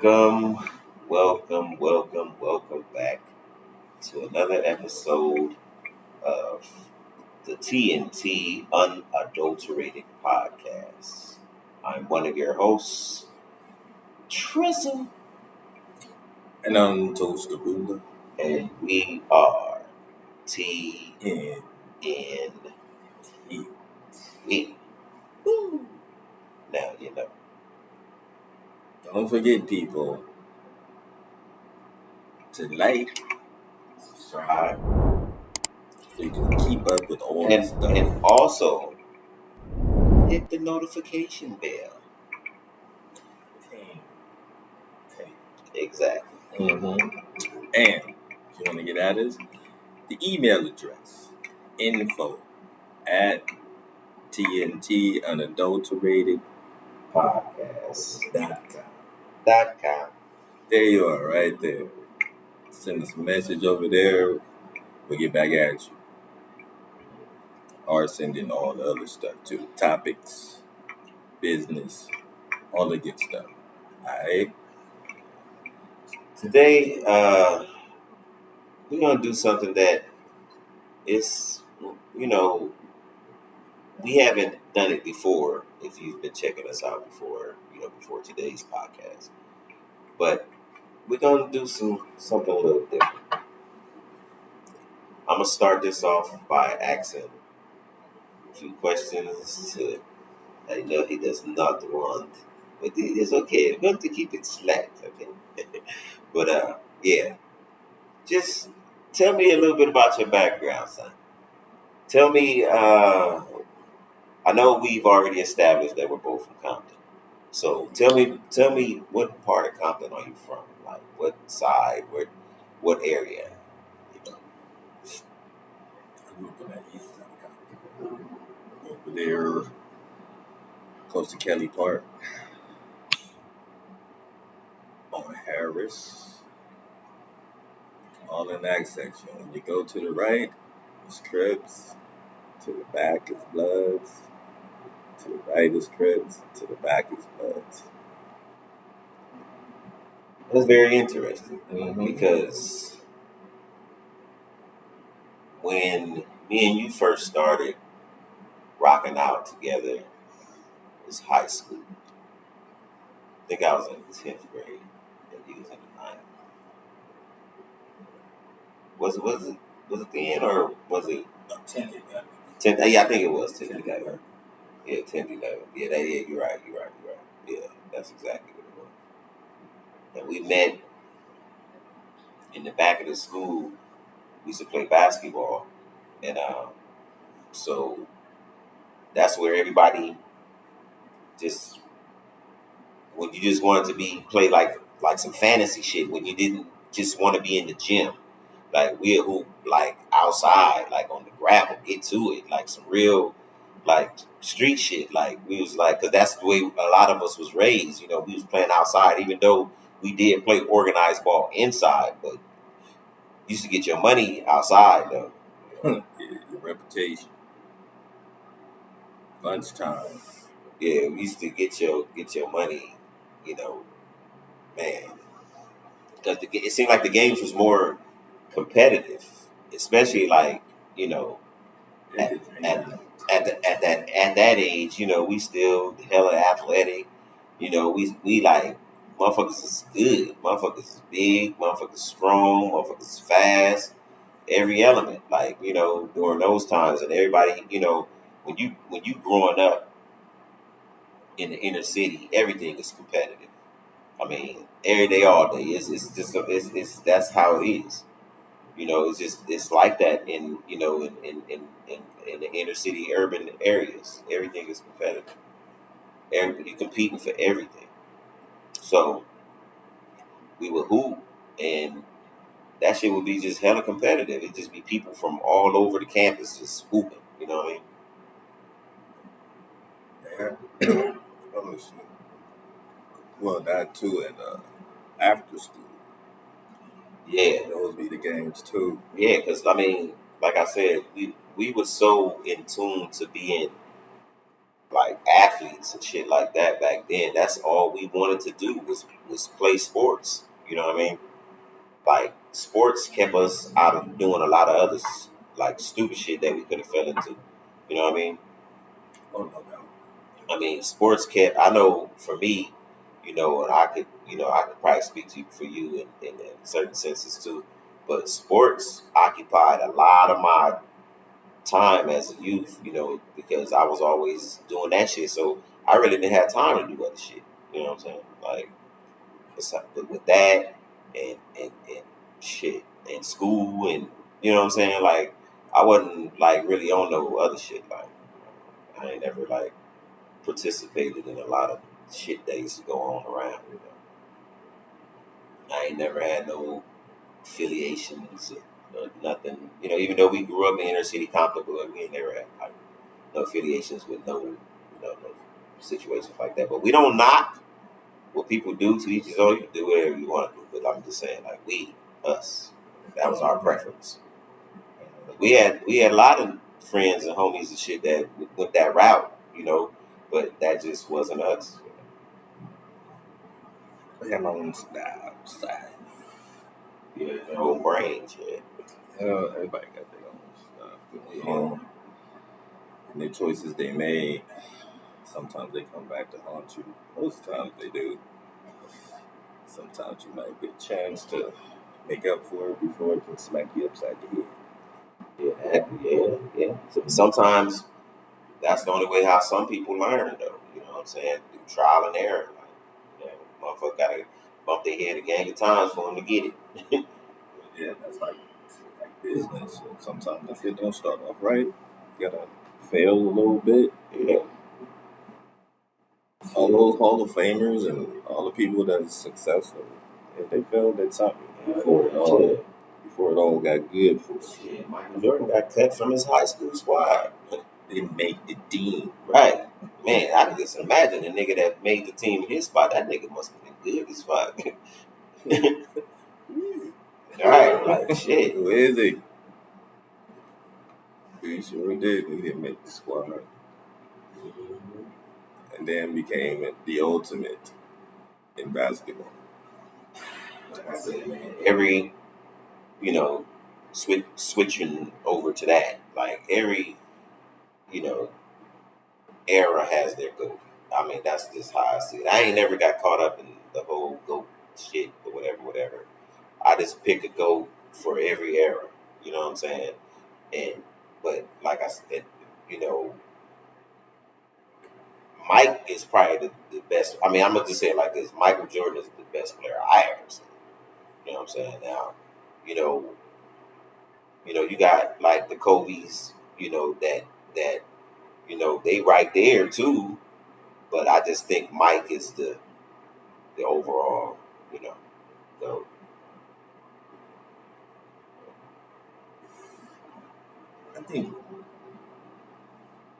welcome back to another episode of the TNT Unadulterated Podcast. I'm one of your hosts, Trizzle, And I'm Toast the Ruler. and we are TNT. Woo! Now you know. Don't forget, people, to like, subscribe, so you can keep up with all this stuff. And also hit the notification bell. Exactly. Mm-hmm. And if you want to get at us, the email address, info@TNT Unadulterated Podcast.com. There you are, right there. Send us a message over there. We'll get back at you. Or send in all the other stuff too. Topics, business, all the good stuff. Alright? Today, we're going to do something that is, we haven't done it before, if you've been checking us out before, before today's podcast. But we're going to do something a little different. I'm going to start this off by asking a few questions to, I know he does not want, but it's okay. I'm going to keep it slack, okay? But, yeah. Just tell me a little bit about your background, son. Tell me, I know we've already established that we're both from Compton. So tell me what part of Compton are you from? Like what side, what area? I'm looking at East Side Compton. Over there, close to Kelly Park. On Harris. All in that section. When you go to the right, it's Crips. To the back is Bloods. To the right is Crips. To the back is Bloods. That's very interesting Mm-hmm. because when me and you first started rocking out together, it was high school. I think I was in 10th grade and you was in the 9th. Was it then or was it 10th. 10th? Yeah, I think it was 10th. 11. Yeah, 10th, 11. Yeah, you're right. Yeah, that's exactly what it was. And we met in the back of the school. We used to play basketball, and so that's where everybody just when you just wanted to play like some fantasy shit when you didn't just want to be in the gym. Like we'll hoop like outside, like on the gravel, get to it, like some real like street shit. Like we was like, cause that's the way a lot of us was raised. We was playing outside, even though we did play organized ball inside, but used to get your money outside though. Your reputation. Lunchtime. Yeah, we used to get your money, man. Because it seemed like the games was more competitive, especially like at that age, we still hella athletic. We like motherfuckers is good, motherfuckers is big, motherfuckers strong, motherfuckers fast. Every element, like during those times, and everybody, when you growing up in the inner city, everything is competitive. I mean, every day, all day. It's just it's that's how it is. It's like that in the inner city urban areas. Everything is competitive. Everybody competing for everything. So we would hoop, and that shit would be just hella competitive. It'd just be people from all over the campus just hooping. You know what I mean? Yeah. Well, that too, and after school. Yeah, Those be the games too. yeah. Because I mean, like I said, we were so in tune to being like athletes and shit like that back then. That's all we wanted to do was play sports. You know what I mean? Like sports kept us out of doing a lot of other like stupid shit that we could have fell into. You know what I mean? Oh, no doubt. I mean, sports kept. I know for me, and I could probably speak to you for you in certain senses too. But sports occupied a lot of my time as a youth, because I was always doing that shit. So I really didn't have time to do other shit. You know what I'm saying? Like with that and shit and school and you know what I'm saying? Like I wasn't like really on no other shit. Like I ain't never like participated in a lot of shit that used to go on around. I ain't never had no affiliations or nothing. Even though we grew up in inner city Compton, but we ain't never had like no affiliations with no situations like that. But we don't knock what people do to each other. You do whatever you want to do. But I'm just saying, like us, that was our preference. But we had a lot of friends and homies and shit that went that route, but that just wasn't us. I got my own style. Yeah, your own brains, yeah. Everybody got their own stuff. And the choices they made, sometimes they come back to haunt you. Most times they do. Sometimes you might get a chance to make up for it before it can smack you upside your head. Yeah. So sometimes that's the only way how some people learn, though. You know what I'm saying? Through trial and error. Like, motherfucker gotta bump their head a gang of times for them to get it. Yeah, that's like business. So sometimes if it don't start off right, you gotta fail a little bit. Yeah. All those Hall of Famers and all the people that's successful, if they failed at something before it all got good for them. Shit, Michael Jordan got cut from his high school squad. Didn't make the team. Right. Man, I can just imagine the nigga that made the team in his spot. That nigga must have been good as fuck. Right, like shit. Who is he? He sure did. He didn't make the squad. And then became the ultimate in basketball. Like I said, man, every, switching over to that, like every, era has their GOAT. I mean, that's just how I see it. I ain't never got caught up in the whole GOAT shit or whatever. I just pick a GOAT for every era. You know what I'm saying? But like I said, you know, Mike is probably the best. I mean, I'm gonna just say it like this: Michael Jordan is the best player I ever seen. You know what I'm saying? Now, you know, you got like the Kobe's, that they right there too. But I just think Mike is the overall, GOAT. I think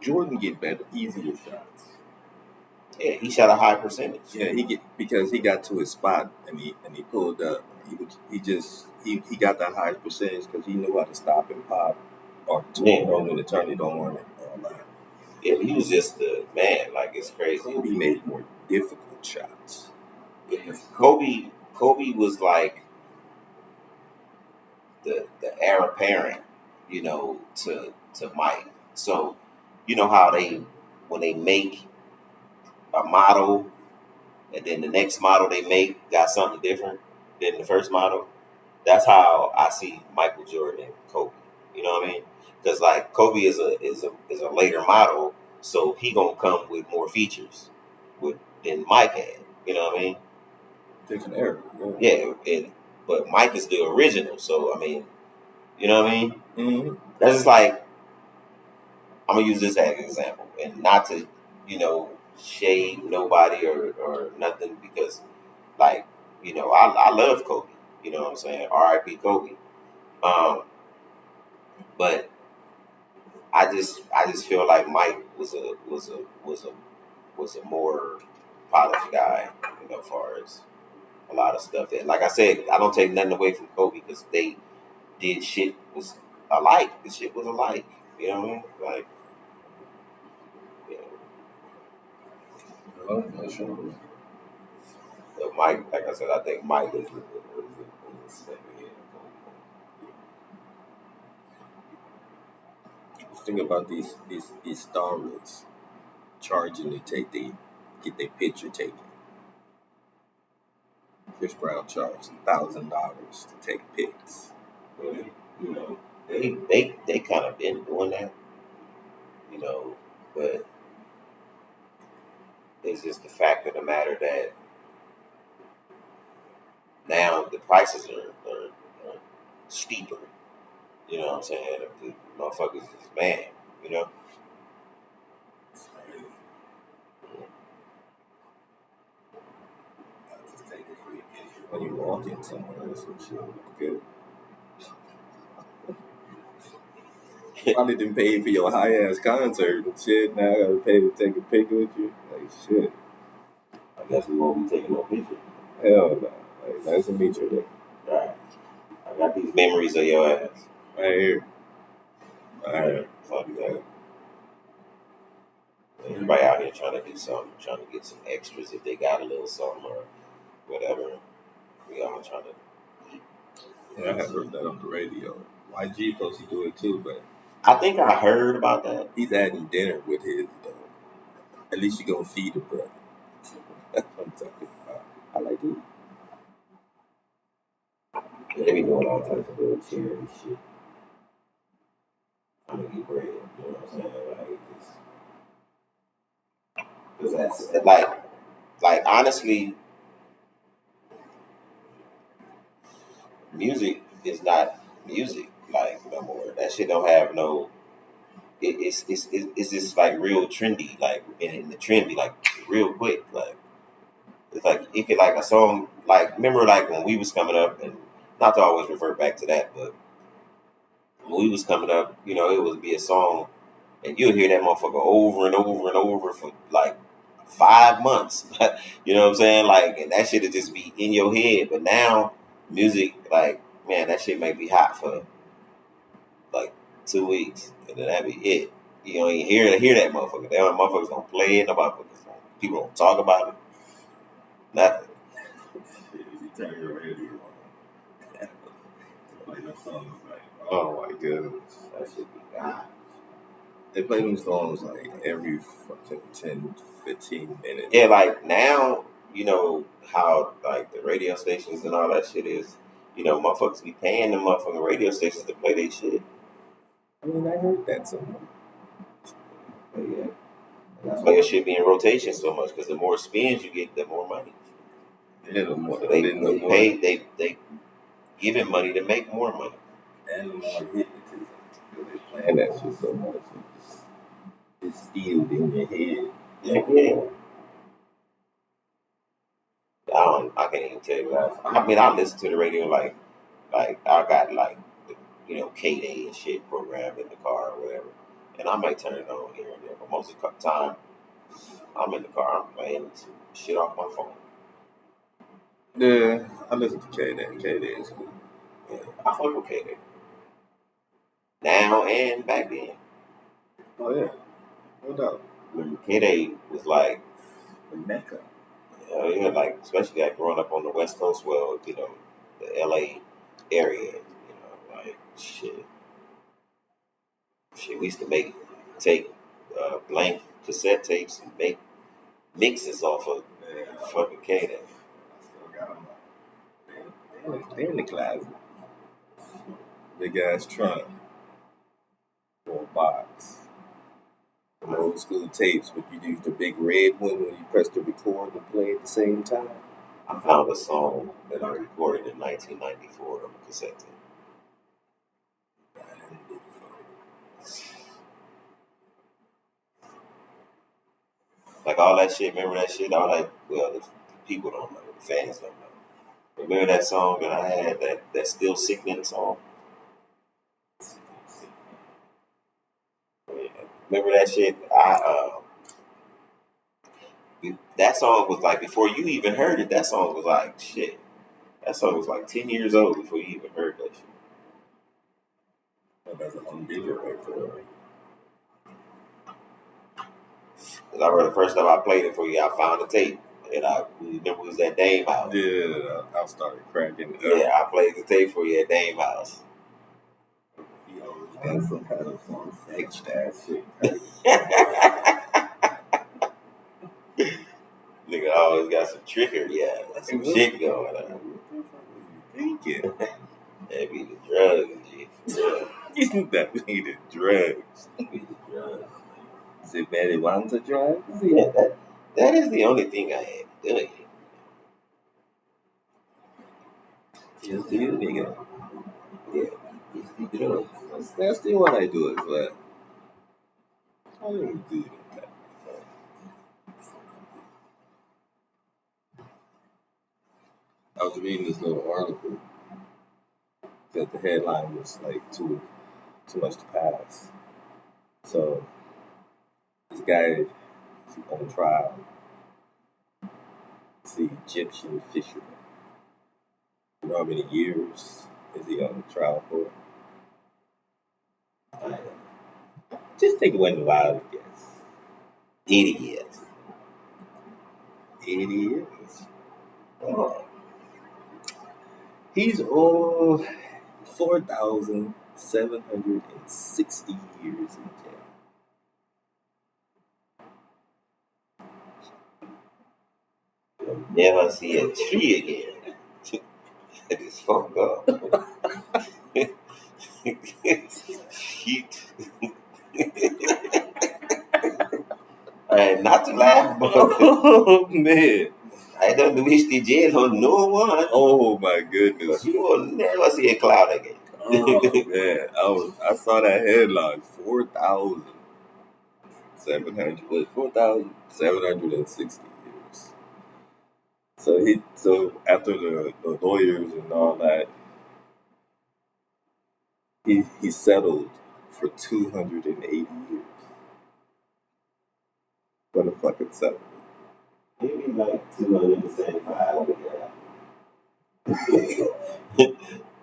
Jordan get better, easier shots. Yeah, he shot a high percentage. Yeah, because he got to his spot and he pulled up. He got that high percentage because he knew how to stop and pop or when to turn it on and all that. Yeah, he was just the man. Like it's crazy. Kobe made more difficult shots. Kobe was like the heir apparent, to Mike. So you know how when they make a model and then the next model they make got something different than the first model. That's how I see Michael Jordan and Kobe. You know what I mean? Because like Kobe is a later model, so he gonna come with more features than Mike had. You know what I mean? Different era. Yeah, but Mike is the original. So I mean, you know what I mean? Mm-hmm. That's just like I'm gonna use this as an example, and not to shade nobody or nothing because like I love Kobe. You know what I'm saying? R.I.P. Kobe. But I just feel like Mike was a more polished guy, as far as a lot of stuff. And like I said, I don't take nothing away from Kobe because they did shit was alike. The shit was alike. You know what I mean? Like, For sure. But Mike, like I said, I think Mike is a step ahead. Just think about these stars charging to get their picture taken. Chris Brown charged $1,000 to take pics. But, you know, they kind of been doing that, you know, but it's just the fact of the matter that now the prices are steeper. You know what I'm saying? The motherfuckers is mad, you know? Just take a free picture when you walk in somewhere or some shit. Good. Probably didn't pay for your high ass concert and shit. Now I gotta pay to take a picture with you. Like shit. I guess we won't be taking no picture. Hell no. Like, nice to meet you. Alright. I got these memories of your ass. Right here. Alright. Fuck that. Everybody out here trying to do something, trying to get some extras if they got a little something or whatever. We all trying to eat. Yeah, I have heard that on the radio. YG supposed to do it too, but I think I heard about that. he's adding dinner with his though. At least you gonna feed the brother. That's what I'm talking about. I like it. They be doing all types of little charity shit. Trying to get bread, you know what I'm saying? Because that's like honestly, music is not music like no more. That shit don't have no. It's just like real trendy, like and the trend be like real quick, like it's like it could like a song like remember like when we was coming up and not to always revert back to that, but when we was coming up, you know, it would be a song and you'll hear that motherfucker over and over and over for like 5 months. You know what I'm saying? Like, and that shit would just be in your head. But now, music, like, man, that shit might be hot for like 2 weeks, and then that be it. You don't even hear that motherfucker. That motherfuckers don't play it. People don't talk about it. Nothing. You turn your radio on. Play that song like, oh my goodness. That shit be God. They play them songs like every fucking 10, 15 minutes. Yeah, like now, you know how like the radio stations and all that shit is. You know, motherfuckers be paying the motherfucking radio stations to play their shit. I mean, I heard that somewhere. But yeah, that's why your shit be in rotation so much because the more spins you get, the more money. Yeah, the more So they giving money to make more money. And the more hypnotism. They playing that shit so much. It's sealed in your head. Yeah. I can't even tell you that. I mean, I listen to the radio like I got like you know K-Day and shit programmed in the car or whatever, and I might turn it on here and there. But most of the time, I'm in the car. I'm playing some shit off my phone. Yeah, I listen to K-Day. K-Day is cool. Yeah, I fuck with K-Day now and back then. Oh yeah, no doubt. Remember, K-Day was like The Mecca. yeah, like especially like growing up on the West Coast, well, you know, the LA area, you know, like shit. We used to take blank cassette tapes and make mixes off of fucking K-Day. I still got them. They in the closet. Big ass trunk. Or a box. Some old school tapes, but you use the big red one when you press the record and play at the same time. I found a song that I recorded in 1994 on a cassette tape. Like all that shit, remember that shit? All that, well, the people don't know, the fans don't know. Remember that song that I had, that Still Sickening song? Yeah. Remember that shit? That song was like, before you even heard it, that song was like, shit. That song was like 10 years old before you even heard that shit. Oh, that's a home digger right there. Cause I remember the first time I played it for you, I found the tape, and I remember it was at Dame House. Yeah, I started cracking. Yeah, I played the tape for you at Dame House. You always got some kind of far-fetched ass shit. Nigga always got some trickery, some shit going on. What the fuck were you thinking? That be the drugs, G. That be the drugs. Is it marijuana drugs? Yeah, that is the only thing I had doing it. Just you, nigga. Yeah, it's the drugs. That's the one I do as well. I don't do that. I was reading this little article that the headline was like too much to pass. So this guy is on trial. It's the Egyptian fisherman. You know how many years is he on trial for? Just take one wild guess. 80 years. 80 years. Oh. He's 4,760 years in jail. You'll never see a tree again. That is fucked up. Shit. Not to laugh, but Oh man. I don't wish the jail on no one. Oh my goodness. But you will never see a cloud again. Oh man. I saw that headline. 4,760 years. So after the lawyers and all that, he settled for 280 years. What a fucking settlement. Maybe like 275.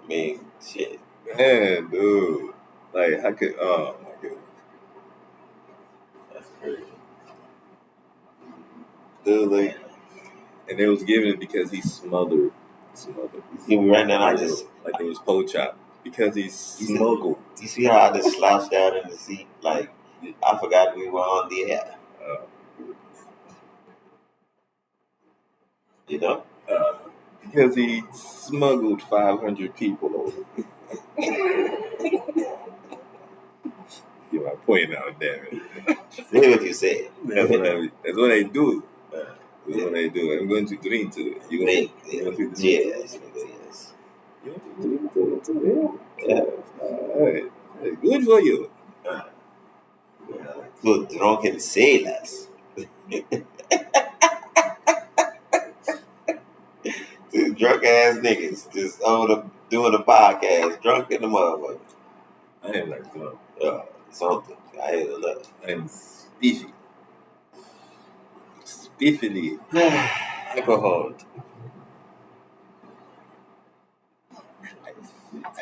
Man, shit. Man, dude. Like, I could, oh my goodness. That's crazy. Dude, like, and they was giving it because he smothered. You see me right now, I just... Like it was poachop. Because he smuggled. You see how I just slouched down in the seat? Like, I forgot we were on the air. You know? Because he smuggled 500 people over. You are pointing out, damn it. Say what you said. That's what I do. That's what I do. I'm going to drink to it. You want to drink to it? Yes. You want to drink to it too? Yeah. All right. Good for you. Good drunken sailors. Two drunk ass niggas just doing a podcast, drunk in the motherfucker. I ain't like drunk. Something. I hate a lot. I'm spiffy. Spiffily. Alcohol.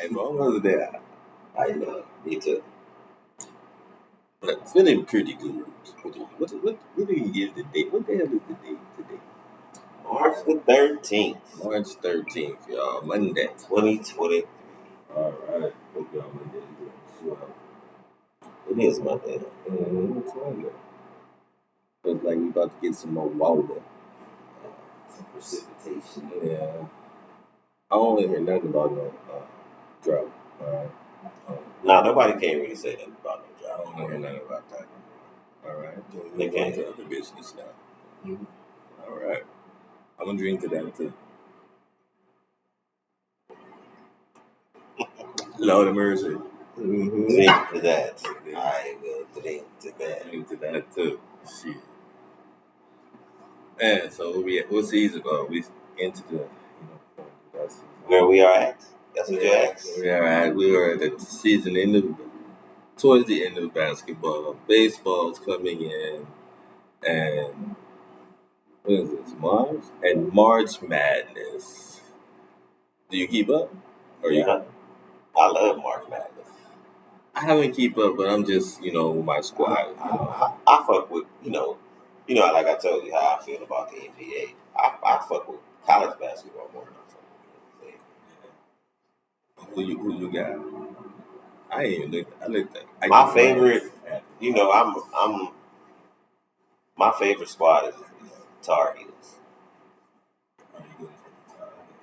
I'm almost there. I know. Me too. But feeling pretty good. What do you give the date? What the hell is the date today? March the 13th. March 13th, y'all. Monday. 2020. All right. Hope y'all Monday doing swell. It is Monday. It's Monday. Looks like we about to get some more water. Some precipitation. Yeah. I don't want to hear nothing about no drought. All right. Nah, nobody can really say nothing about no I drought. don't want to hear nothing about that. All right. They Move on can't. to other business now. All right. I'm going to drink to that too. Lord of mercy. Drink to that. I will drink to that. Drink to that too. Shit. Man, so what season are we into the, that season? Where we are at? That's what you asked? We are at the season towards the end of basketball. Baseball's coming in, and what is this, March? And March Madness. Do you keep up? Or Yeah. I love March Madness. I haven't keep up, but I'm just, my squad. I fuck with, You know, like I told you how I feel about the NBA. I fuck with college basketball more than I fuck with the NBA. Who you got? I ain't even looked. I looked at. My favorite, you know, I'm my favorite squad is Tar Heels.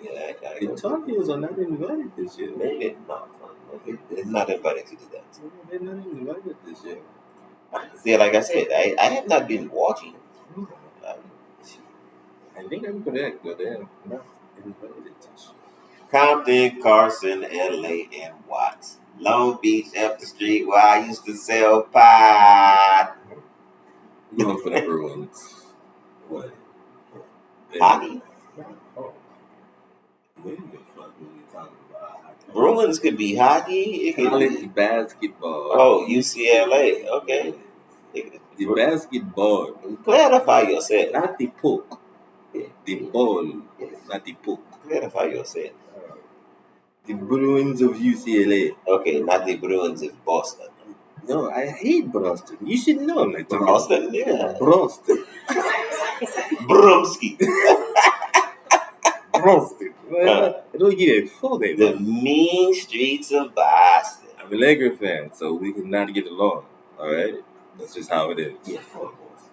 Yeah, The Tar Heels are not invited this year. Maybe not. They're not invited to do that. They're not invited this year. See, like I said, I have not been watching. I think I'm correct, but they're not invited this year. Compton, Carson, LA, and Watts. Long Beach, up the street where I used to sell pot. I'm going for the Bruins. What? Hockey. Oh. When the fuck were we talking about hockey? Bruins could be hockey. It could College be basketball. Oh, UCLA. Okay. The basketball. Clarify yourself. Not the puck. The ball. Not the puck. Clarify yourself. The Bruins of UCLA. Okay, not the Bruins of Boston. No, I hate Boston. You should know, like Boston, yeah. Boston. Brumsky. Boston. I don't give a fuck. The mean streets of Boston. I'm a Lakers fan, so we cannot get along. All right, that's just how it is. Yeah, fuck Boston.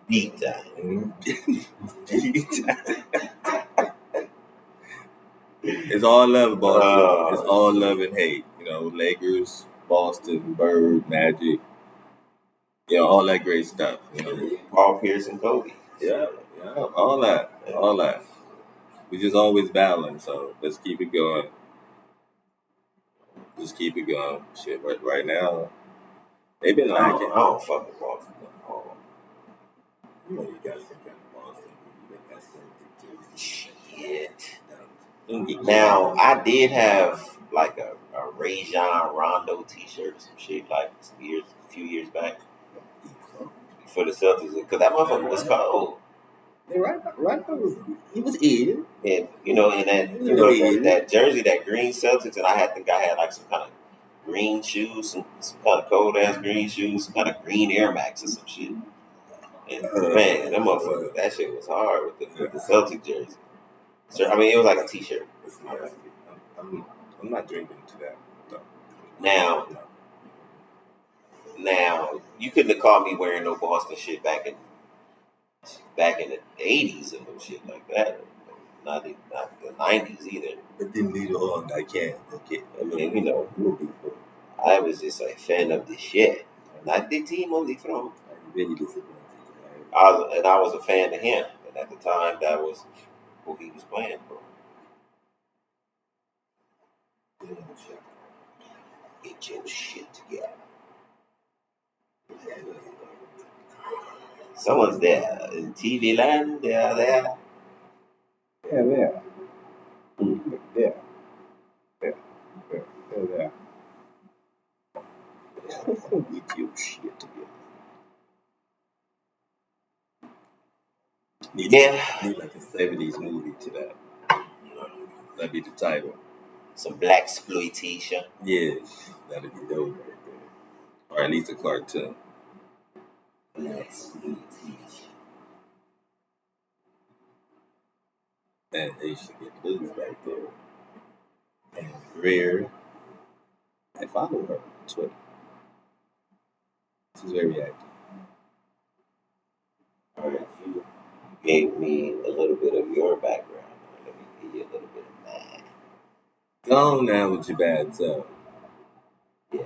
Beat time. Beat time. It's all love, Boston. It's all love and hate. You know, Lakers, Boston, Bird, Magic. Yeah, all that great stuff. You know, Paul Pierce and Kobe. Yeah, all that. We just always battling, so let's keep it going. Just keep it going. Shit, but right now, they've been like it. I don't fuck with Boston. You know, you got some kind of Boston. You got some shit. Now, I did have like a Rajon Rondo t-shirt, some shit, like a few years back for the Celtics, because that motherfucker was cold. Right. He was ill. And you know, in that jersey, that green Celtics, and I think I had like some kind of green shoes, some kind of cold ass green shoes, some kind of green Air Max or some shit. And man, that motherfucker, that shit was hard with the Celtic jersey. So, I mean, it was like a t-shirt. I'm not drinking to that. No. Now, you couldn't have caught me wearing no Boston shit back in the 80s and no shit like that. Not the 90s either. But then later on, I can't. Okay. I mean, you know, I was just a fan of the shit, not the team on the throne. I'm really disappointed. I was a fan of him, and at the time, that was who he was playing for. Get your shit together. Someone's there in TV land. They're there. Yeah, there. There. There. Get your shit together. Need like a 70s movie to that. That'd be the title. Some black exploitation. Yes, that'd be dope right there. Or at least a cartoon. Black exploitation. And they should get loose right there. And Greer, I follow her on Twitter. She's very active. All right, you gave me a little bit of your background. Let me give you a little bit of mine. Go on now with your bad self. Yeah.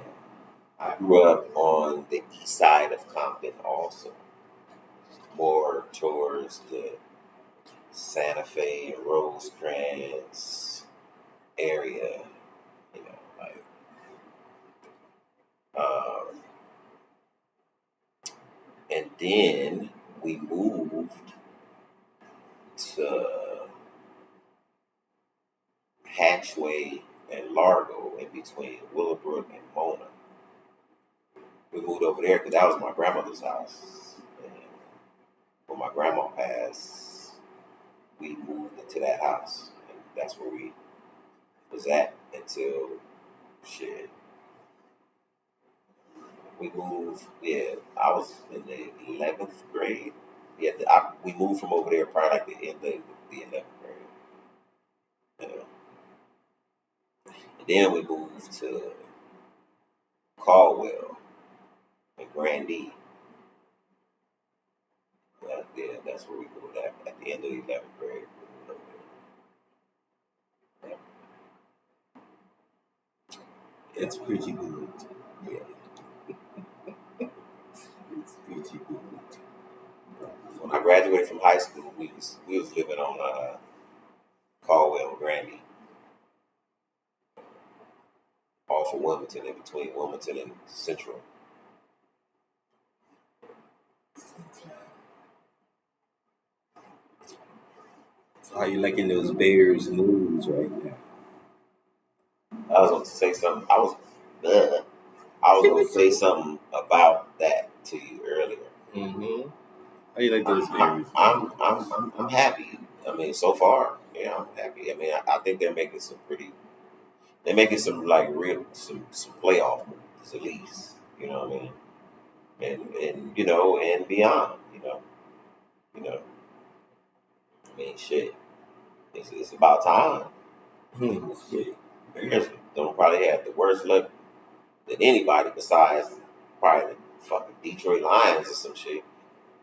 I grew up on the east side of Compton also. More towards the Santa Fe, Rosecrans area. You know, like and then we moved to Hatchway and Largo, in between Willowbrook and Mona. We moved over there because that was my grandmother's house. And when my grandma passed, we moved into that house. And that's where we was at until shit. We moved, I was in the 11th grade. we moved from over there probably like the end of the 11th grade. And then we moved to Caldwell and Grandee. That's where we moved at the end of the 11th grade. We moved over there. It's pretty good. Yeah. It's pretty good. When I graduated from high school, we was living on Caldwell and Grandee, off of Wilmington, in between Wilmington and Central. So how you liking those Bears moves right now? I was going to say something. I was going to say something about that to you earlier. Mm-hmm. How you like those Bears? I'm happy. I mean, so far, yeah, I'm happy. I mean, I think they're making some like real some playoff moves at least. You know what I mean? And and beyond. I mean, shit. It's about time. Shit. Bears don't probably have the worst luck than anybody besides probably the fucking Detroit Lions or some shit.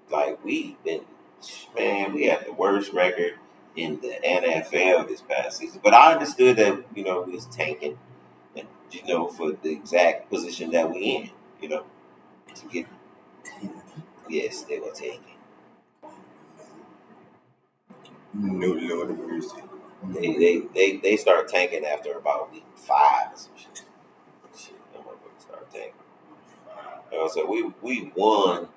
Like we had the worst record in the NFL this past season. But I understood that, we was tanking and for the exact position that we in, to get yes, they were tanking. No Lord of mercy. They started tanking after about week 5 or some shit. That motherfucker started tanking. So we won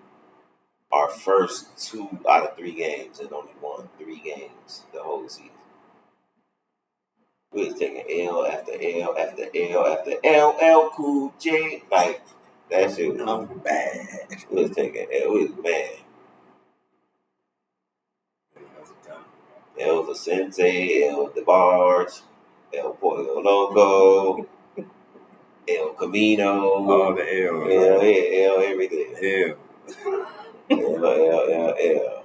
our first 2 out of 3 games and only won 3 games the whole season. We was taking L after L after L after L Cool J. Like, that shit was bad. We was taking L. We was mad. El Vicente, El DeBarge, El Pollo Loco, El Camino. Oh, the L. L everything. L. L.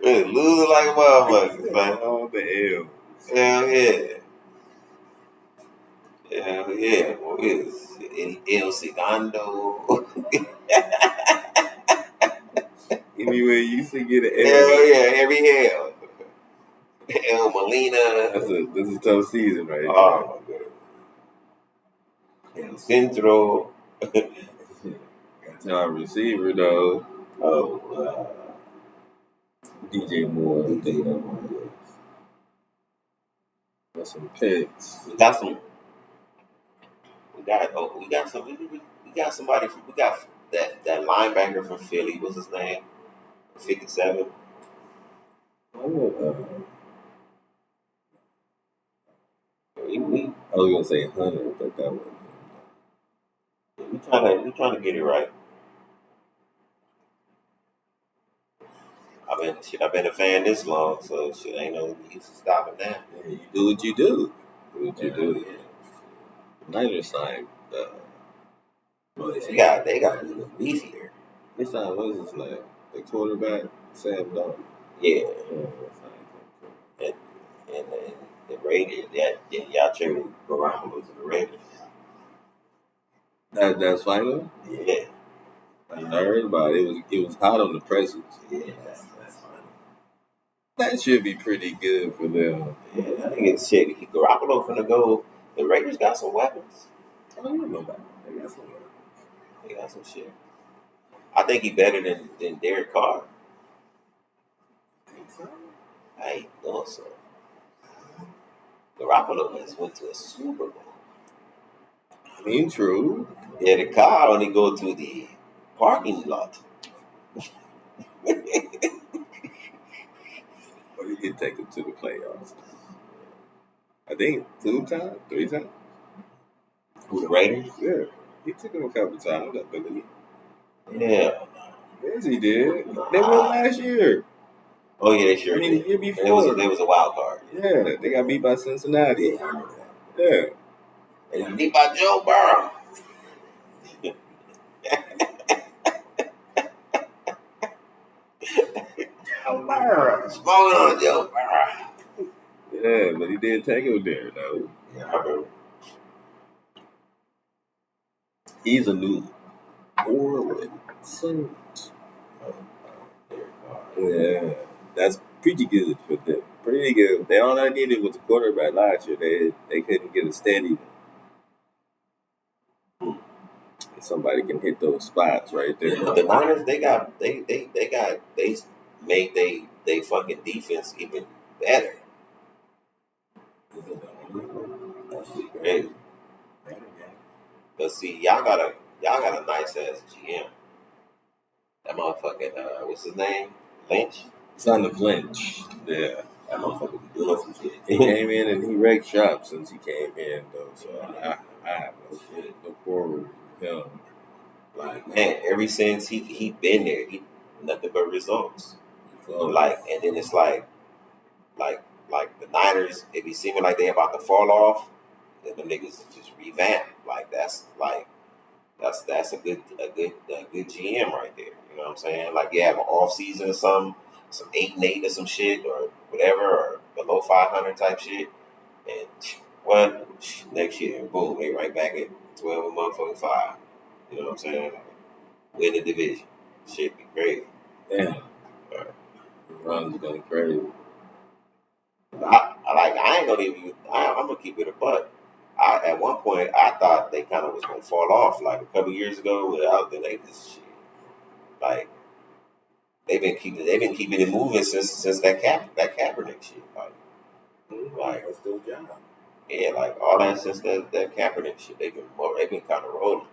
We was losing like a motherfucker. Like, all the L. Hell yeah. Hell yeah. Well, we was El Segundo. Anyway, you used to get an L. Hell yeah, every hell. El Molina. This is a tough season right now. Oh my god. El Centro. Got y'all receiver though. Oh, DJ Moore. Got some picks. We got that linebacker from Philly. What's his name? 57. I was gonna say 100, but that was. We trying to get it right. I've been a fan this long, so shit ain't no use to stopping now. Yeah, you do what you do. Do what you do. Yeah. Niners signed. They got a little beefier. They signed what is his name? The quarterback, Sam Darnold. Yeah. And the Raiders, y'all traded Garoppolo to the Raiders. That's final. Yeah. I heard about it. It was hot on the presses. Yeah, that's fine. That should be pretty good for them. Yeah, I think it's shit. Garoppolo finna go. The Raiders got some weapons. I don't know about it. They got some weapons. They got some shit. I think he's better than Derek Carr. Think so? I know so. Garoppolo has went to a Super Bowl. I mean, true. Derek Carr only go to the parking lot. Or you can take him to the playoffs. I think 2 times, 3 times. Who, the Raiders? Yeah. He took him a couple times, I believe. Yeah. Yes, he did. They won last year. Oh, yeah, they sure I mean, did. the year before. There was a wild card. Yeah, they got beat by Cincinnati. Yeah, I remember that. Yeah. They got beat by Joe Burrow. Smoking on a joke. Yeah, but he did take him there, though. Yeah, I remember. He's a new Orleans. Yeah, that's pretty good for them. Pretty good. They all I needed was a quarterback last year. They couldn't get a steady. Somebody can hit those spots right there. The Niners, they made they fucking defense even better. That's crazy. But see, y'all got a nice ass GM. That motherfucking what's his name? Lynch. Son of Lynch. Yeah. That motherfucker be doing some shit. He came in and he wrecked shop since he came in though. So I have no quarrel with him. Like, man, ever since he been there, he nothing but results. Like, and then it's like the Niners, it be seeming like they about to fall off, then the niggas just revamp. Like that's a good GM right there. You know what I'm saying? Like you have an off season or some 8-8 or some shit or whatever, or below 500 type shit, and what next year, boom, they right back at 12 and motherfucking 5. You know what I'm saying? Win the division. Shit be crazy. Damn. Runs going crazy. I ain't gonna even. I'm gonna keep it a buck. At one point, I thought they kind of was gonna fall off. Like a couple years ago, without then they just shit. Like they've been keeping it moving since that Kaepernick shit. Like that's still job. Yeah, like all that since that Kaepernick shit. They've been kind of rolling.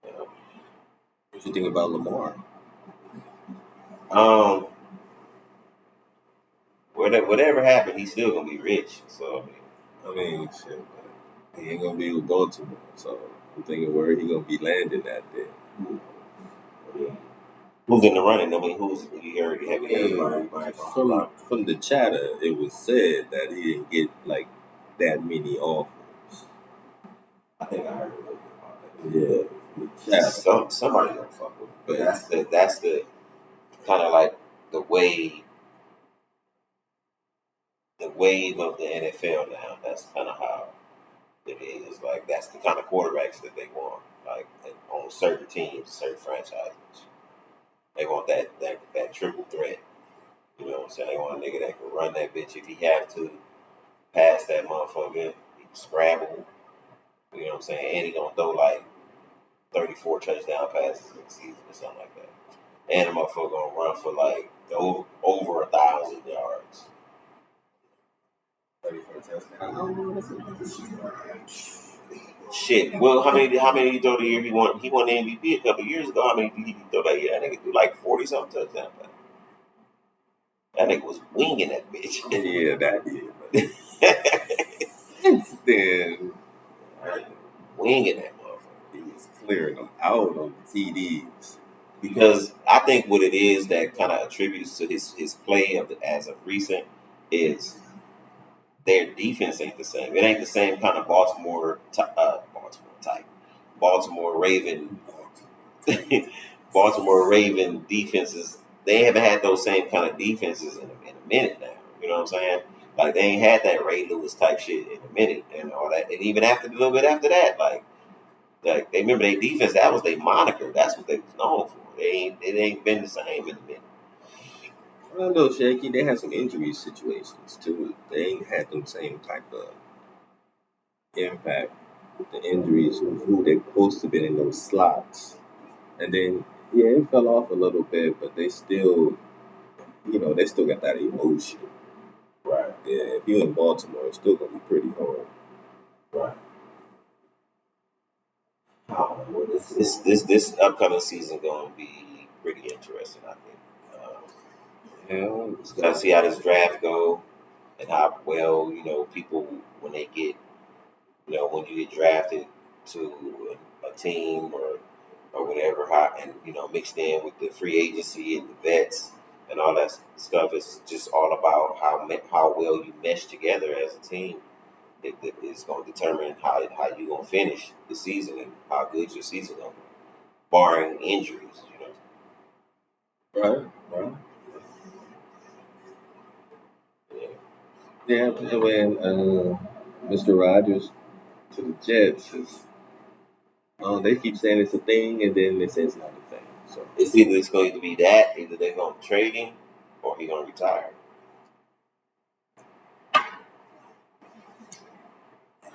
You know. What you think about Lamar? Whatever happened, he's still gonna be rich. So I mean, shit, man. He ain't gonna be with Baltimore. So I'm thinking where he gonna be landing at then. Who's in the running? I mean, who's you already have from the chatter, it was said that he didn't get like that many offers. I think I heard a little bit about that. Yeah, somebody gonna fuck with him. But that's the kind of like the wave of the NFL now. That's kind of how it is. Like that's the kind of quarterbacks that they want. Like on certain teams, certain franchises, they want that triple threat. You know what I'm saying? They want a nigga that can run that bitch if he have to, pass that motherfucker, he can scramble. You know what I'm saying? And he gonna throw like 34 touchdown passes in the season or something like that. And the motherfucker gonna run for like over 1,000 yards. 34 touchdowns. Shit. Well, how many did he throw the year he won? He won the MVP a couple years ago. How many did he throw that year? That nigga threw like 40 something touchdowns. That nigga was winging that bitch. Yeah, that did. Then winging that motherfucker. He was clearing them out on the TDs. Because I think what it is that kind of attributes to his play as of recent is their defense ain't the same. It ain't the same kind of Baltimore type. Baltimore Raven defenses. They haven't had those same kind of defenses in a minute now. You know what I'm saying? Like they ain't had that Ray Lewis type shit in a minute and all that. And even after a little bit after that, like they remember their defense. That was their moniker. That's what they was known for. It ain't been the same in a minute. I don't know, Shaky. They had some injury situations too. They ain't had them same type of impact with the injuries who they supposed to be in those slots. And then it fell off a little bit, but they still they still got that emotion. Right. Yeah, if you're in Baltimore, it's still gonna be pretty hard. Right. Well, this upcoming season gonna be pretty interesting, I think. Gotta see how this draft go and how well people when they get when you get drafted to a team or whatever, how and mixed in with the free agency and the vets and all that stuff. It's just all about how well you mesh together as a team. It's going to determine how you gonna finish the season and how good your season gonna be, barring injuries. Right. Yeah, when Mr. Rogers to the Jets is, they keep saying it's a thing, and then they say it's not a thing. So It's going to be that. Either they're going to trade him or he's going to retire.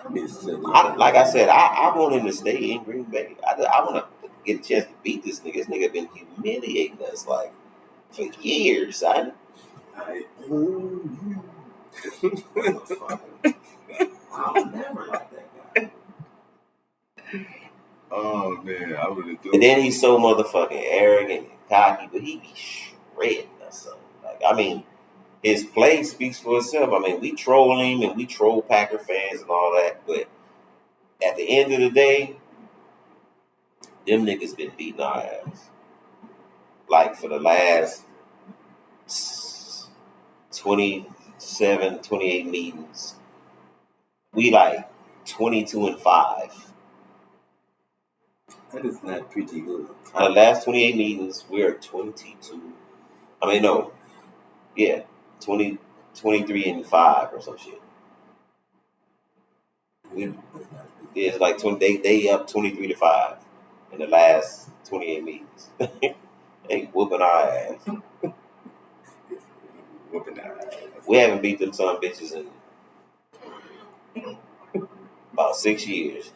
Like I said, I want him to stay in Green Bay. I want to get a chance to beat this nigga. This nigga been humiliating us like for years, son. I own you. I'll never like that guy. Oh man, I would have. And then he's so motherfucking arrogant and cocky, but he be shredding us something. Like, I mean, his play speaks for itself. I mean, we troll him and we troll Packer fans and all that, but at the end of the day, them niggas been beating our ass. Like for the last 27, 28 meetings, we like 22-5. That is not pretty good. The last 28 meetings, we're 22. I mean, no. Yeah. 23-5 or some shit. It's like 20, they up 23-5 in the last 28 meetings. They whooping our ass. Whooping our ass. We haven't beat them son bitches in about 6 years.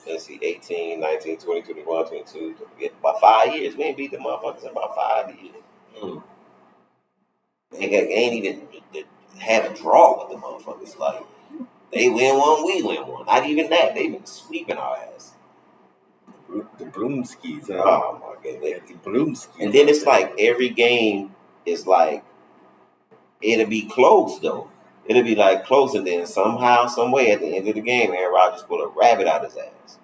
Let's see, 18, 19, 20, 21, 22. About 5 years. We ain't beat the motherfuckers in about 5 years. They ain't even had a draw with the motherfuckers. Like, they win one, we win one. Not even that. They been sweeping our ass. The Broomskis. Huh? Oh my goodness. The Broomskis. And then it's like every game is like, it'll be close though. It'll be like close, and then somehow, some way, at the end of the game, Aaron Rodgers pull a rabbit out his ass.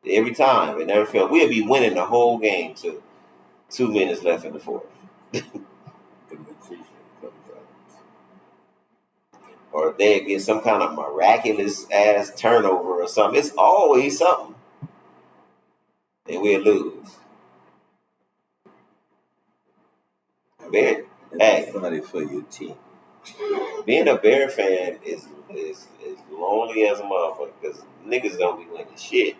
Every time. It never failed. We'll be winning the whole game to 2 minutes left in the fourth. Or they get some kind of miraculous ass turnover or something. It's always something. And we'll lose. Bear, hey, funny for your team. Being a Bear fan is lonely as a motherfucker because niggas don't be winning shit.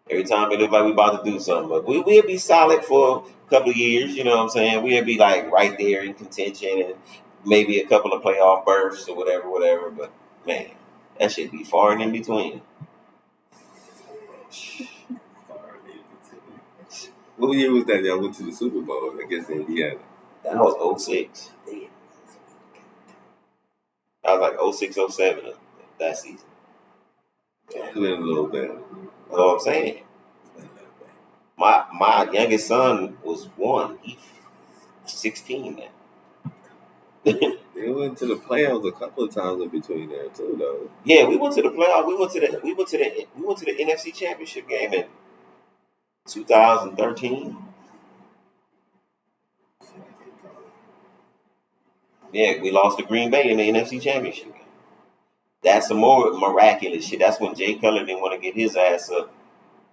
Every time it look like we about to do something, but we'll be solid for a couple of years. You know what I'm saying? We'll be like right there in contention and maybe a couple of playoff berths or whatever. But man, that shit be far and in between. What year was that? Y'all went to the Super Bowl against Indiana. That was 06. That was like 06, 07 that season. It's been a little better. You know what I'm saying? My youngest son was 1. He's 16 now. They went to the playoffs a couple of times in between there too, though. Yeah, we went to the playoffs. We went to the NFC Championship game in 2013. Yeah, we lost to Green Bay in the NFC Championship game. That's some more miraculous shit. That's when Jay Cutler didn't want to get his ass up.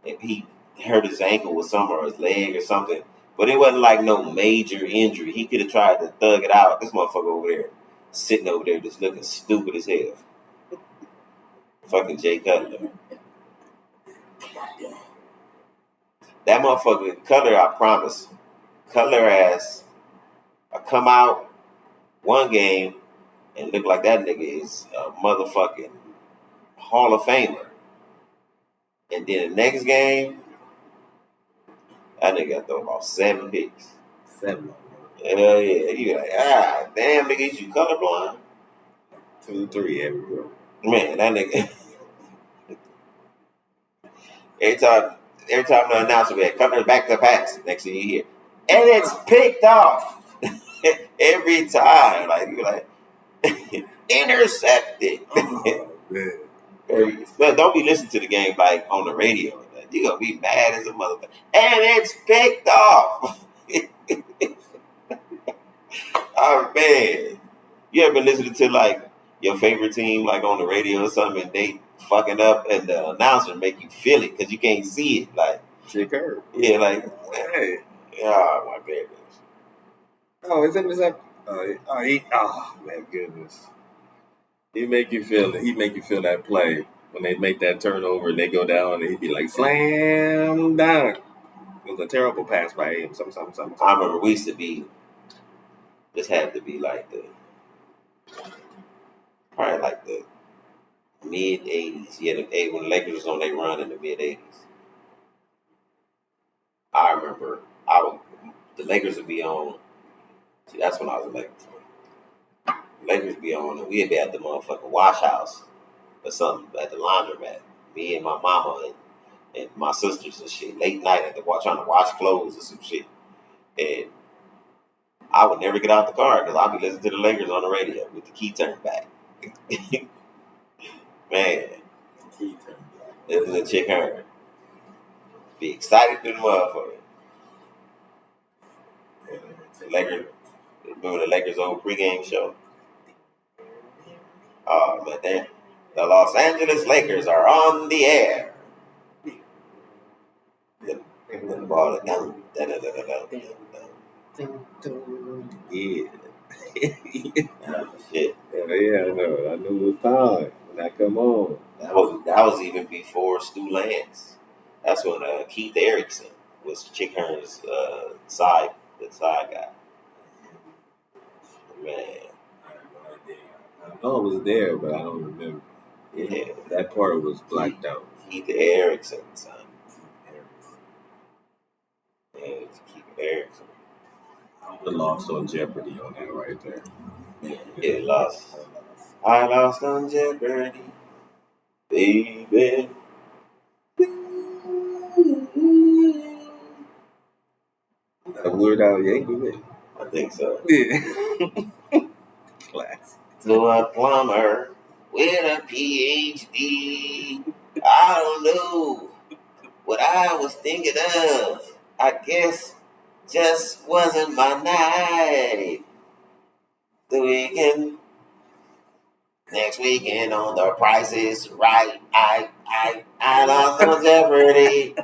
He hurt his ankle or something, or his leg or something. But it wasn't like no major injury. He could have tried to thug it out. This motherfucker over there, sitting over there just looking stupid as hell. Fucking Jay Cutler. That motherfucker, Cutler, I promise. Cutler ass, I come out one game and look like that nigga is a motherfucking Hall of Famer. And then the next game, that nigga throw about 7 picks. 7. Hell yeah. You be like, damn, nigga, is you colorblind? 2, 3 everywhere. Man, that nigga. every time the announcer be like, Cutler back to pass. Next thing you hear, and it's picked off. Every time. Like, you be like, intercepted. Oh, man. But don't be listening to the game like on the radio. You're going to be mad as a motherfucker. And it's picked off. Oh, man. You ever been listening to, like, your favorite team, like, on the radio or something, and they fucking up, and the announcer make you feel it because you can't see it? Like, Shit hurt. Yeah, like, hey. Oh, my goodness. Oh, is that Miss Up? Oh, my goodness. He make you feel it. He make you feel that play when they make that turnover and they go down and he'd be like, slam dunk. It was a terrible pass by him. Something. I remember we used to be. This had to be like probably like the mid '80s. Yeah, when the Lakers was on their run in the mid '80s. I remember the Lakers would be on. See, that's when I was a Lakers fan. The Lakers would be on, and we'd be at the motherfucking wash house or something at the laundromat. Me and my mama and my sisters and shit. Late night at the trying to wash clothes or some shit. And I would never get out the car because I'd be listening to the Lakers on the radio with the key turned back. Man, this is a chick Hearn. Be excited to the motherfucker. Lakers, remember the Lakers' old pregame show? Oh, man, damn. The Los Angeles Lakers are on the air. The ball down. Yeah. Shit. Yeah, I know it was time when I come on. That was even before Stu Lance. That's when Keith Erickson was Chick Hearn's the side guy. Man, I know it was there, but I don't remember. yeah, That part was blacked out. Keith Erickson, son. Yeah, it's Keith Erickson. I would have lost on Jeopardy on that right there. Yeah, lost. I lost on Jeopardy, baby. That Weird Al Yankovic. I think so. Yeah. Class. To a plumber with a PhD. I don't know what I was thinking of. I guess just wasn't my night. Next weekend on The Price is Right. I lost on Jeopardy,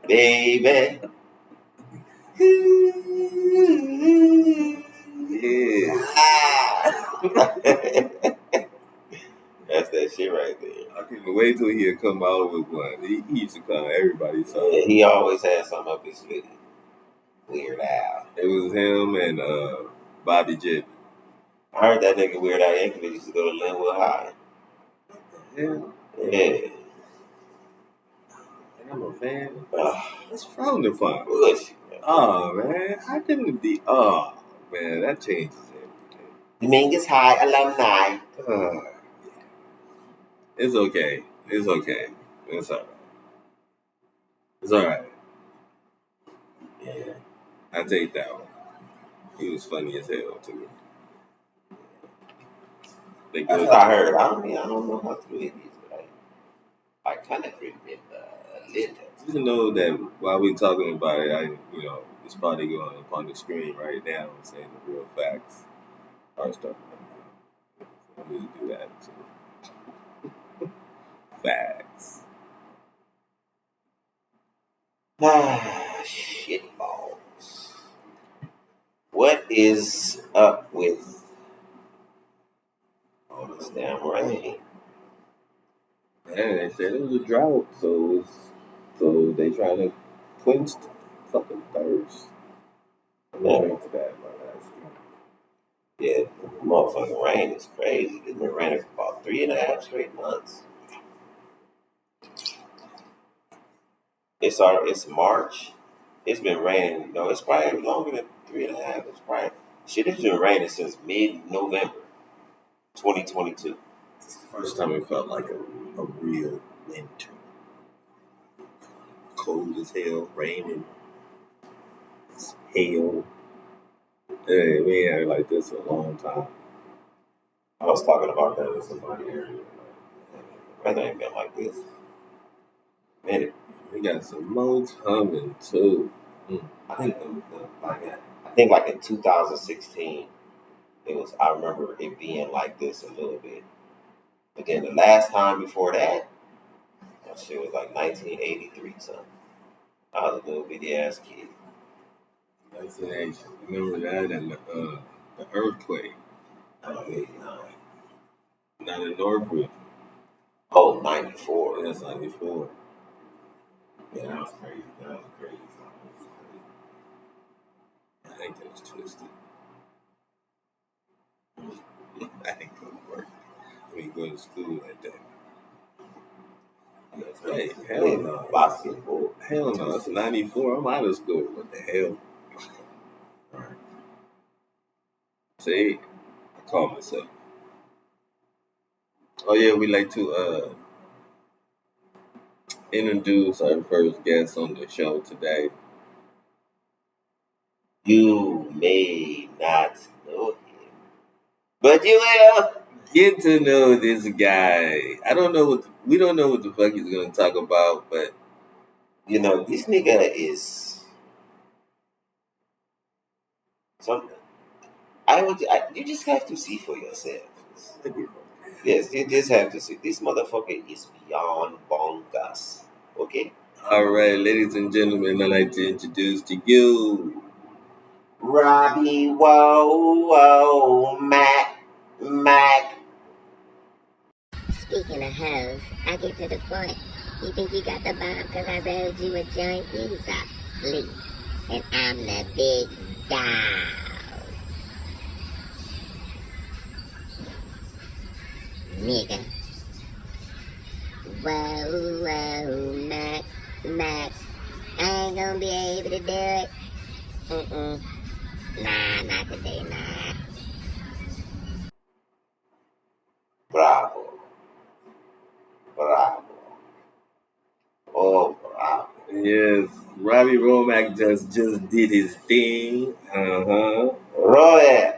baby. Yeah. That's that shit right there. I couldn't wait till he'd come out with one. He used to come everybody's song. Yeah, he always had something up his sleeve. Weird Al. It was him and Bobby Jibby. I heard that nigga Weird Al Yankovic used to go to Linwood High. Yeah. Yeah. And I'm a fan. It's frowned upon. Bullshit. Oh, man. How can it be? Oh, man. That changes everything. Dominguez High alumni. It's okay. It's okay. It's all right. It's all right. Yeah. I take that one. He was funny as hell to me. That's what I heard. I don't know how to read these, but I kind of read it a little. Even though that while we're talking about it, it's probably going up on the screen right now and saying the real facts are stuff like that. So I need to do that too. Facts. Shit balls. What is up with all this damn rain? Man, they said it was a drought, so they trying to quench the fucking thirst. I'm not into that, my last Yeah, the motherfucking rain is crazy. It's been raining for about 3.5 straight months. It's March. It's been raining. It's probably longer than 3.5. It's been raining since mid-November, 2022. It's the first time it felt like a real winter. Cold as hell, raining, hail. Hey, we ain't had it like this in a long time. I was talking about that with somebody earlier. Weather ain't been like this. Man, we got some modes humming too. I think like in 2016, I remember it being like this a little bit. But then the last time before that shit was like 1983 something. I was a little bitty ass kid. Vaccination. Remember that and the earthquake. 89. Not in Northwood. Oh, 94. That's 94. Yeah, that was crazy. That was crazy. I think that was twisted. I didn't go to work. I mean, go to school that day. Hey, hell no. Basketball. Hell no. It's 94. I'm out of school. What the hell? See? I call myself. Oh, yeah, we like to introduce our first guest on the show today. You may not know him, but you will. Get to know this guy. We don't know what the fuck he's gonna talk about, but You know, this nigga is something. You just have to see for yourself. Yes, you just have to see. This motherfucker is beyond bonkers. Okay? all right, ladies and gentlemen, I'd like to introduce to you Robbie Womack. Speaking of hoes, I get to the point. You think you got the bomb because I rolled you a joint? You was asleep. And I'm the big dog. Nigga. Whoa, Mac. I ain't gonna be able to do it. Nah, not today, nah. Bravo. Oh, bravo. yes, Robbie Womack just did his thing. Roy.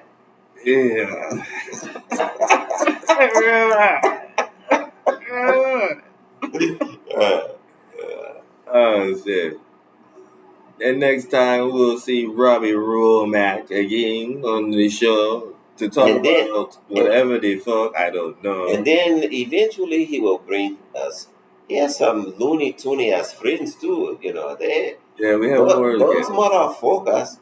Yeah. Oh shit. And next time we'll see Robbie Womack again on the show to talk about whatever the fuck, I don't know. And then eventually he will bring us. He has some Looney Tooney as friends too, you know. Yeah, we have more. Those motherfuckers,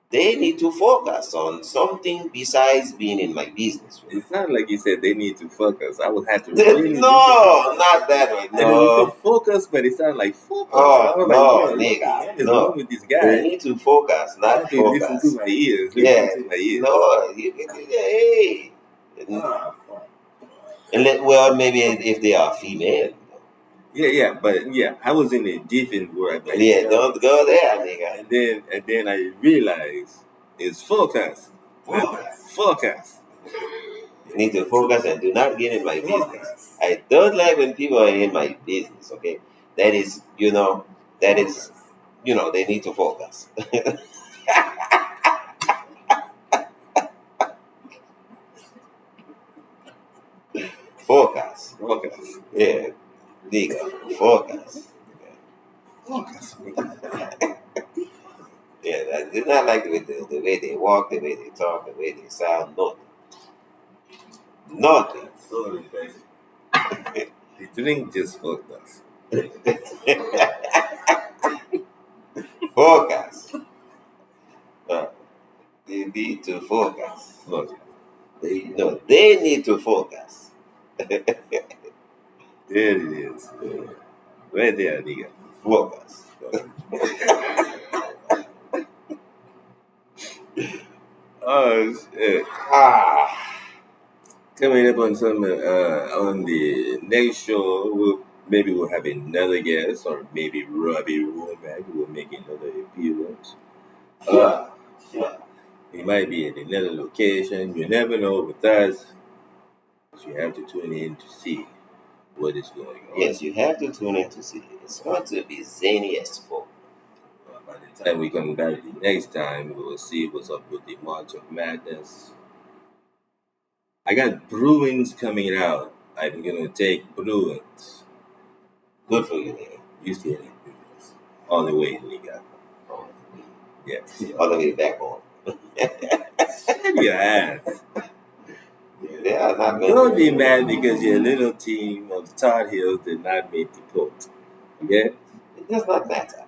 they need to focus on something besides being in my business. It sounded like you said they need to focus. I would have to really no, not that way. No, you said focus, but it sounded like focus. Oh, no, nigga, what is wrong with this guy? They need to focus, not focus. Listen to my ears. No, hey. Maybe if they are female. Yeah, I was in a different world. But don't go there, nigga. And then I realized it's focus. Focus. You need to focus and do not get in my business. I don't like when people are in my business, okay? They need to focus. Focus. Yeah. Nigga, focus. Yeah, I do not like the way they walk, the way they talk, the way they sound, nothing. Sorry, baby. The drink just fucked us. Focus. They need to focus. They need to focus. There it is. Right there, nigga. Focus. Oh shit. Coming up on on the next show, we'll have another guest, or maybe Robbie Womack will make another appearance. He might be at another location. You never know with us. But you have to tune in to see what is going on. Yes, you have to tune in to see. It's going to be zany as fuck. By the time we come back the next time, we will see what's up with the March of Madness. I got Bruins coming out. I'm gonna take Bruins. Good for you, nigga. You still need Bruins. All the way, nigga. Yes. All the way back home. Shut your ass. They are not going Don't be mad because your little team of Tar Heels did not make the court. Okay? It does not matter.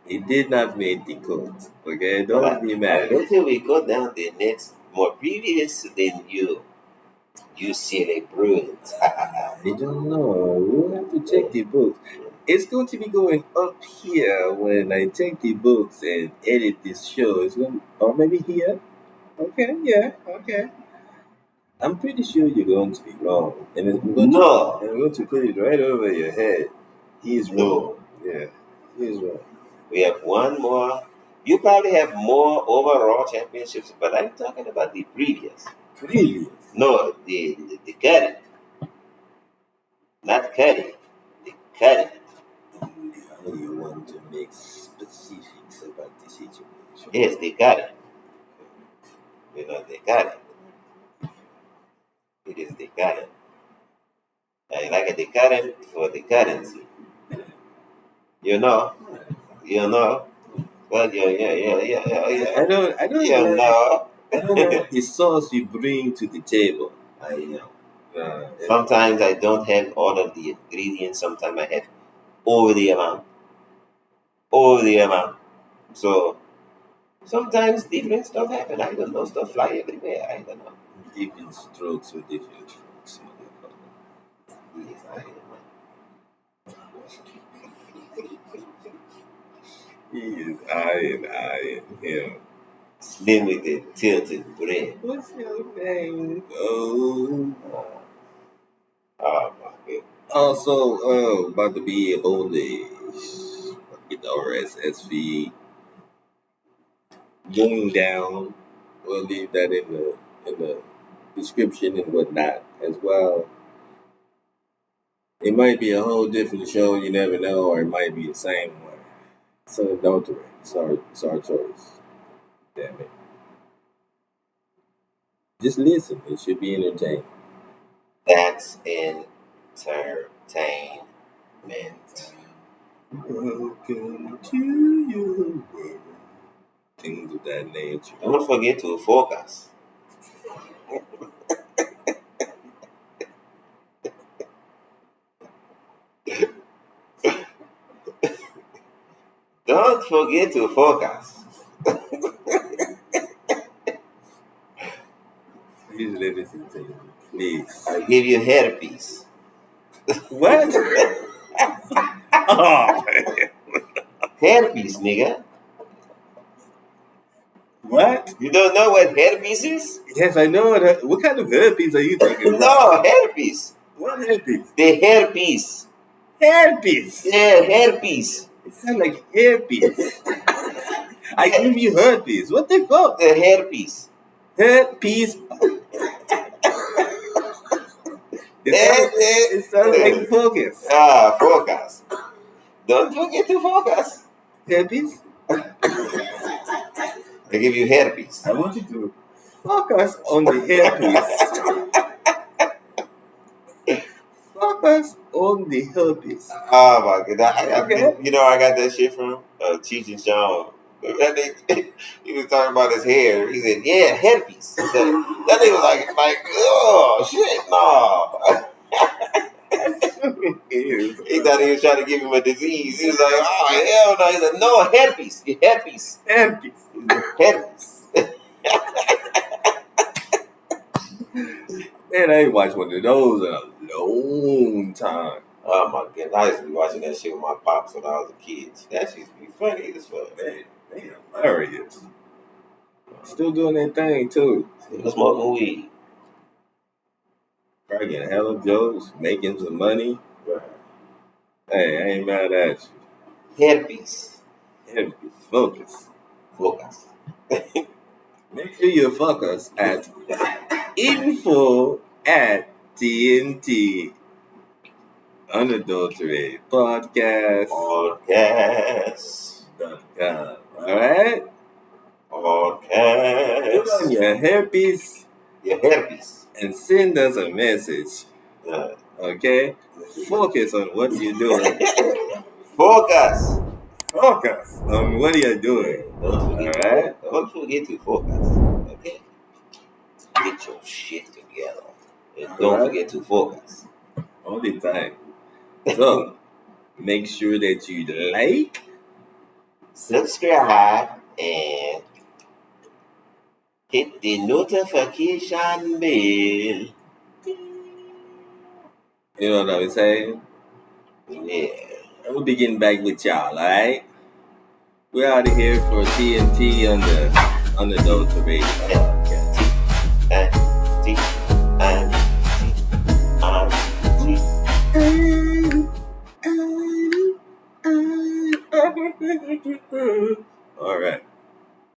He did not make the cut. Okay, But don't be mad. until we go down the next, more previous than you silly Bruins. I don't know. We'll have to check the books. It's going to be going up here when I take the books and edit this show. It's going, or maybe here. Okay, yeah, okay. I'm pretty sure you're going to be wrong, and No. I'm going to put it right over your head. He's wrong. No. Yeah, he's wrong. We have one more. You probably have more overall championships, but I'm talking about the previous. Previous. No, the current. Not current. The current. Now you want to make specifics about the situation. Yes, the current. You know, the current. It is the current. I like the current for the currency. You know? You know? Well, yeah. I don't You know. know? I don't know the sauce you bring to the table. I know. Sometimes I don't have all of the ingredients. Sometimes I have over the amount. Over the amount. So sometimes different stuff happen. I don't know. Stuff fly everywhere. I don't know. Different strokes for different strokes, motherfucker. Yes, I don't know. He is eyeing him. Then with the tilted brain. What's your name? Oh. Oh my God. Also, about to be on the get the RSS feed going down. We'll leave that in the description and whatnot as well. It might be a whole different show, you never know, or it might be the same one. It's unadulterated. It's our choice. Damn it. Just listen. It should be entertaining. That's entertainment. Welcome to your world. Things of that nature. Don't forget to focus. Don't forget to focus. Please, ladies and gentlemen, please. I give you herpes. What? Oh, man. Herpes, nigga. What? You don't know what herpes is? Yes, I know. What kind of herpes are you talking about? No, herpes. What herpes? The herpes. Herpes. Yeah, herpes. It sounds like herpes. I give you herpes. What the fuck? The herpes. Herpes. It sounds like focus. Focus. Don't forget to focus. Herpes? I give you herpes. I want you to focus on the herpes. Focus on the herpes. Oh my God. Okay. You know, I got that shit from Cheech and Chong. That nigga, he was talking about his hair. He said, yeah, herpes. That nigga was like, oh, shit, no. He thought he was trying to give him a disease. He was like, oh, hell no. He said, no, herpes. Herpes. Herpes. Herpes. Man, I ain't watched one of those in a long time. Oh my goodness. I used to be watching that shit with my pops when I was a kid. That shit used to be funny as fuck. Man, they hilarious. Still doing that thing too. Still smoking weed. Probably getting hella jokes, making some money. Right. Hey, I ain't mad at you. Herpes. Herpes. Focus. Focus. Make sure you focus at info at TNT Unadulterated Podcast. Podcast. Alright? Podcast. Put on your herpes. Your herpes. And send us a message. Okay? Focus on what you're doing. Focus. Focus on what you're doing. Don't forget to focus. Okay? Get your shit together. And don't forget to focus. All the time. So, make sure that you like, subscribe, and hit the notification bell. You know what I'm saying? Yeah. And we'll be getting back with y'all, alright? We're out of here for TNT Unadulterated Podcast. TNT